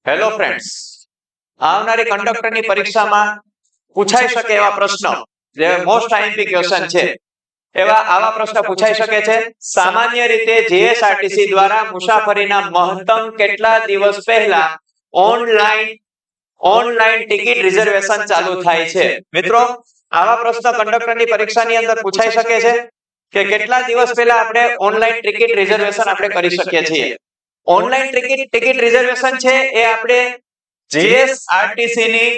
Hello friends, આવનારી કંડક્ટરની પરીક્ષામાં પૂછાઈ શકે એવા પ્રશ્નો જે મોસ્ટ આઈએમપી ક્વેશ્ચન છે એવા આવા પ્રશ્ન પૂછાઈ શકે છે. સામાન્ય રીતે જીએસઆરટીસી દ્વારા મુસાફરીના મહત્તમ કેટલા દિવસ પહેલા ઓનલાઈન ટિકિટ રિઝર્વેશન ચાલુ થાય છે? મિત્રો, આવા પ્રશ્ન કંડક્ટરની પરીક્ષાની અંદર પૂછાઈ શકે છે કે કેટલા દિવસ પહેલા આપણે ઓનલાઈન ટિકિટ રિઝર્વેશન આપણે કરી શકીએ છીએ. ઓનલાઈન ટિકિટ રિઝર્વેશન છે એ આપણે જીએસઆરટીસી ની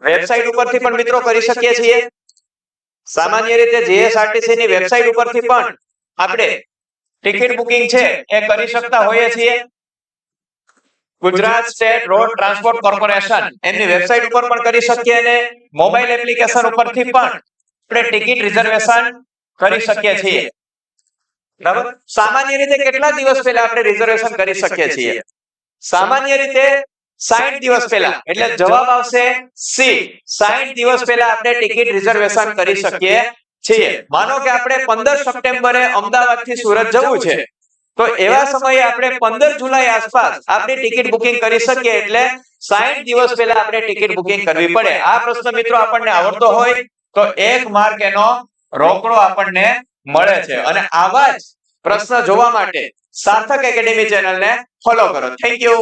વેબસાઈટ ઉપરથી પણ મિત્રો કરી શકીએ છીએ. સામાન્ય રીતે જીએસઆરટીસી ની વેબસાઈટ ઉપરથી પણ આપણે ટિકિટ બુકિંગ છે એ કરી શકતા હોઈએ છીએ. Gujarat state road transport corporation એમની વેબસાઈટ ઉપર પણ કરી શકીએ અને મોબાઈલ એપ્લિકેશન ઉપરથી પણ આપણે ટિકિટ રિઝર્વેશન કરી શકીએ છીએ. બરાબર. સામાન્ય રીતે કેટલા દિવસ પહેલા આપણે રિઝર્વેશન કરી શકીએ છીએ? સામાન્ય રીતે 60 દિવસ પહેલા, એટલે જવાબ આવશે સી. 60 દિવસ પહેલા આપણે ટિકિટ રિઝર્વેશન કરી શકીએ છીએ. માનો કે આપણે 15 સપ્ટેમ્બરે અમદાવાદથી સુરત જવું છે, તો એવા સમયે આપણે 15 જુલાઈ આસપાસ આપણી ટિકિટ બુકિંગ કરી શકીએ, એટલે 60 દિવસ પહેલા આપણે ટિકિટ બુકિંગ કરવી પડે. આ પ્રશ્ન મિત્રો આપણને આવડતો હોય તો 1 માર્ક એનો રોકડો આપણને મળે છે. અને આવા જ પ્રશ્ન જોવા માટે સાર્થક એકેડેમી ચેનલને ફોલો કરો. Thank you.